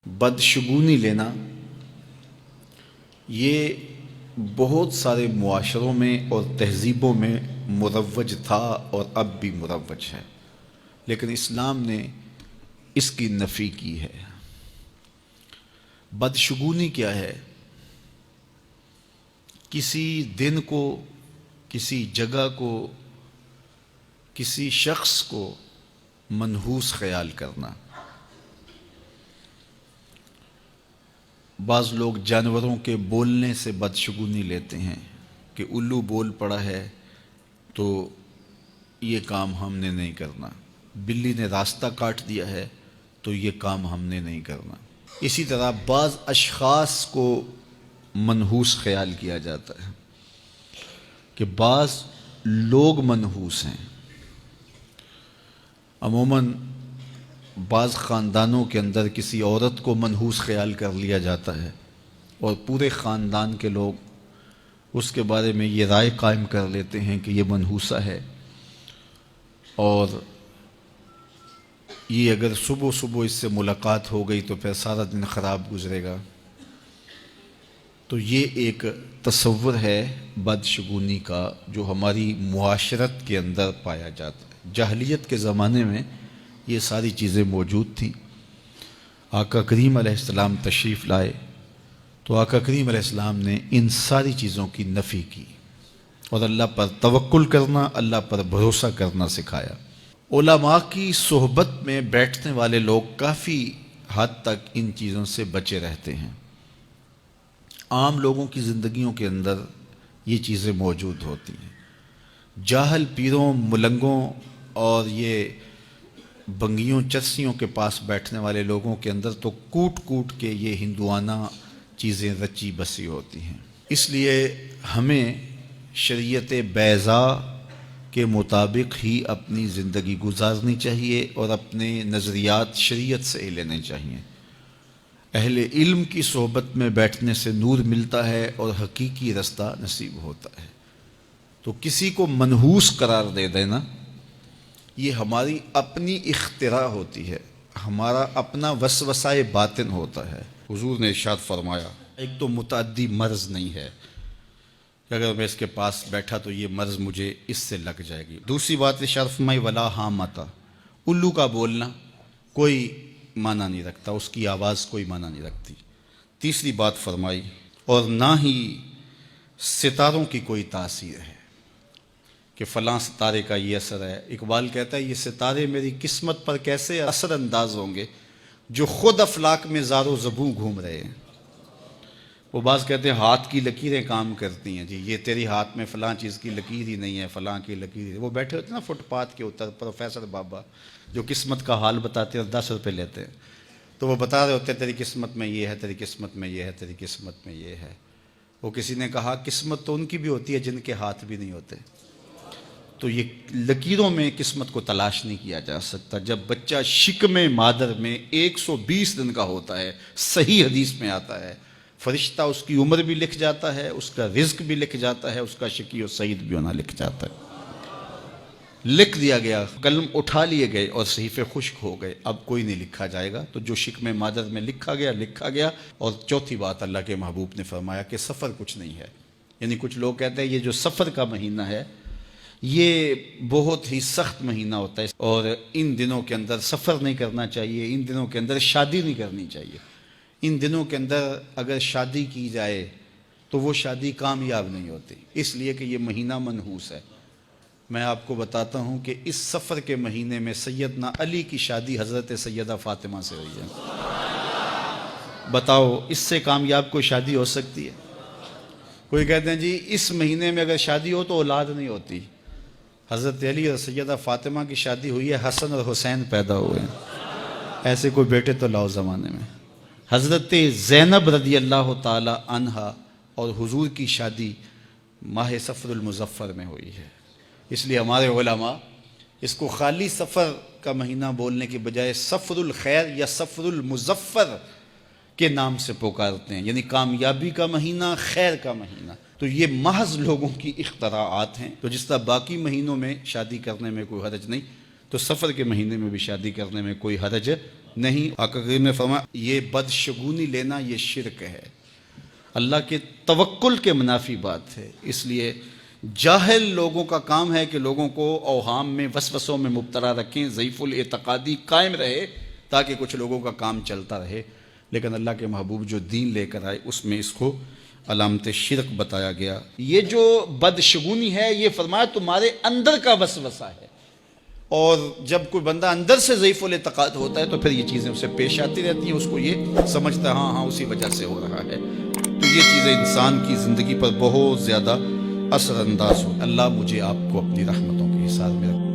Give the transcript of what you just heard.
بدشگونی لینا یہ بہت سارے معاشروں میں اور تہذیبوں میں مروج تھا اور اب بھی مروج ہے، لیکن اسلام نے اس کی نفی کی ہے۔ بدشگونی کیا ہے؟ کسی دن کو، کسی جگہ کو، کسی شخص کو منحوس خیال کرنا۔ بعض لوگ جانوروں کے بولنے سے بدشگونی لیتے ہیں کہ الو بول پڑا ہے تو یہ کام ہم نے نہیں کرنا، بلی نے راستہ کاٹ دیا ہے تو یہ کام ہم نے نہیں کرنا۔ اسی طرح بعض اشخاص کو منحوس خیال کیا جاتا ہے کہ بعض لوگ منحوس ہیں۔ عموماً بعض خاندانوں کے اندر کسی عورت کو منحوس خیال کر لیا جاتا ہے اور پورے خاندان کے لوگ اس کے بارے میں یہ رائے قائم کر لیتے ہیں کہ یہ منحوسہ ہے، اور یہ اگر صبح صبح اس سے ملاقات ہو گئی تو پھر سارا دن خراب گزرے گا۔ تو یہ ایک تصور ہے بدشگونی کا جو ہماری معاشرت کے اندر پایا جاتا ہے۔ جاہلیت کے زمانے میں یہ ساری چیزیں موجود تھیں۔ آقا کریم علیہ السلام تشریف لائے تو آقا کریم علیہ السلام نے ان ساری چیزوں کی نفی کی اور اللہ پر توکل کرنا، اللہ پر بھروسہ کرنا سکھایا۔ علماء کی صحبت میں بیٹھنے والے لوگ کافی حد تک ان چیزوں سے بچے رہتے ہیں۔ عام لوگوں کی زندگیوں کے اندر یہ چیزیں موجود ہوتی ہیں۔ جاہل پیروں، ملنگوں اور یہ بنگیوں چرسیوں کے پاس بیٹھنے والے لوگوں کے اندر تو کوٹ کوٹ کے یہ ہندوانہ چیزیں رچی بسی ہوتی ہیں۔ اس لیے ہمیں شریعت بیضاء کے مطابق ہی اپنی زندگی گزارنی چاہیے اور اپنے نظریات شریعت سے ہی لینے چاہیے۔ اہل علم کی صحبت میں بیٹھنے سے نور ملتا ہے اور حقیقی رستہ نصیب ہوتا ہے۔ تو کسی کو منحوس قرار دے دینا یہ ہماری اپنی اختراع ہوتی ہے، ہمارا اپنا وسوسہ باطن ہوتا ہے۔ حضور نے ارشاد فرمایا ایک تو متعدی مرض نہیں ہے کہ اگر میں اس کے پاس بیٹھا تو یہ مرض مجھے اس سے لگ جائے گی۔ دوسری بات ارشاد فرمائی ولا حامتا، الو کا بولنا کوئی معنی نہیں رکھتا، اس کی آواز کوئی معنی نہیں رکھتی۔ تیسری بات فرمائی اور نہ ہی ستاروں کی کوئی تاثیر ہے کہ فلاں ستارے کا یہ اثر ہے۔ اقبال کہتا ہے یہ ستارے میری قسمت پر کیسے اثر انداز ہوں گے جو خود افلاک میں زار و زبوں گھوم رہے ہیں۔ وہ بعض کہتے ہیں ہاتھ کی لکیریں کام کرتی ہیں، جی یہ تیری ہاتھ میں فلاں چیز کی لکیر ہی نہیں ہے، فلاں کی لکیر۔ وہ بیٹھے ہوتے ہیں نا فٹ پاتھ کے اوپر پروفیسر بابا جو قسمت کا حال بتاتے ہیں اور 10 روپے لیتے ہیں، تو وہ بتا رہے ہوتے ہیں تیری قسمت میں یہ ہے، تیری قسمت میں یہ ہے، تیری قسمت میں یہ ہے۔ وہ کسی نے کہا قسمت تو ان کی بھی ہوتی ہے جن کے ہاتھ بھی نہیں ہوتے۔ تو یہ لکیروں میں قسمت کو تلاش نہیں کیا جا سکتا۔ جب بچہ شکم مادر میں 120 دن کا ہوتا ہے، صحیح حدیث میں آتا ہے، فرشتہ اس کی عمر بھی لکھ جاتا ہے، اس کا رزق بھی لکھ جاتا ہے، اس کا شقی و سعید بھی ہونا لکھ جاتا ہے۔ لکھ دیا گیا، قلم اٹھا لیے گئے اور صحیفے خشک ہو گئے، اب کوئی نہیں لکھا جائے گا۔ تو جو شکم مادر میں لکھا گیا۔ اور چوتھی بات اللہ کے محبوب نے فرمایا کہ سفر کچھ نہیں ہے۔ یعنی کچھ لوگ کہتے ہیں یہ جو سفر کا مہینہ ہے یہ بہت ہی سخت مہینہ ہوتا ہے اور ان دنوں کے اندر سفر نہیں کرنا چاہیے، ان دنوں کے اندر شادی نہیں کرنی چاہیے، ان دنوں کے اندر اگر شادی کی جائے تو وہ شادی کامیاب نہیں ہوتی، اس لیے کہ یہ مہینہ منحوس ہے۔ میں آپ کو بتاتا ہوں کہ اس سفر کے مہینے میں سیدنا علی کی شادی حضرت سیدہ فاطمہ سے ہوئی ہے۔ بتاؤ اس سے کامیاب کوئی شادی ہو سکتی ہے؟ کوئی کہتے ہیں جی اس مہینے میں اگر شادی ہو تو اولاد نہیں ہوتی۔ حضرت علی اور سیدہ فاطمہ کی شادی ہوئی ہے، حسن اور حسین پیدا ہوئے ہیں، ایسے کوئی بیٹے تو لاؤ زمانے میں۔ حضرت زینب رضی اللہ تعالی عنہا اور حضور کی شادی ماہ صفر المظفر میں ہوئی ہے۔ اس لیے ہمارے علماء اس کو خالی سفر کا مہینہ بولنے کے بجائے صفر الخیر یا صفر المظفر کے نام سے پکارتے ہیں، یعنی کامیابی کا مہینہ، خیر کا مہینہ۔ تو یہ محض لوگوں کی اختراعات ہیں۔ تو جس طرح باقی مہینوں میں شادی کرنے میں کوئی حرج نہیں، تو سفر کے مہینے میں بھی شادی کرنے میں کوئی حرج نہیں، آقا کریم نے فرمایا یہ بدشگونی لینا یہ شرک ہے، اللہ کے توکل کے منافی بات ہے۔ اس لیے جاہل لوگوں کا کام ہے کہ لوگوں کو اوہام میں وسوسوں میں مبتلا رکھیں، ضعیف الاعتقادی قائم رہے تاکہ کچھ لوگوں کا کام چلتا رہے، لیکن اللہ کے محبوب جو دین لے کر آئے اس میں اس کو علامت شرک بتایا گیا۔ یہ جو بدشگونی ہے یہ فرمایا تمہارے اندر کا وسوسہ ہے، اور جب کوئی بندہ اندر سے ضعیف الاعتقاد ہوتا ہے تو پھر یہ چیزیں اسے پیش آتی رہتی ہیں، اس کو یہ سمجھتا ہے ہاں اسی وجہ سے ہو رہا ہے۔ تو یہ چیزیں انسان کی زندگی پر بہت زیادہ اثر انداز ہو۔ اللہ مجھے آپ کو اپنی رحمتوں کے حصار میں رکھے۔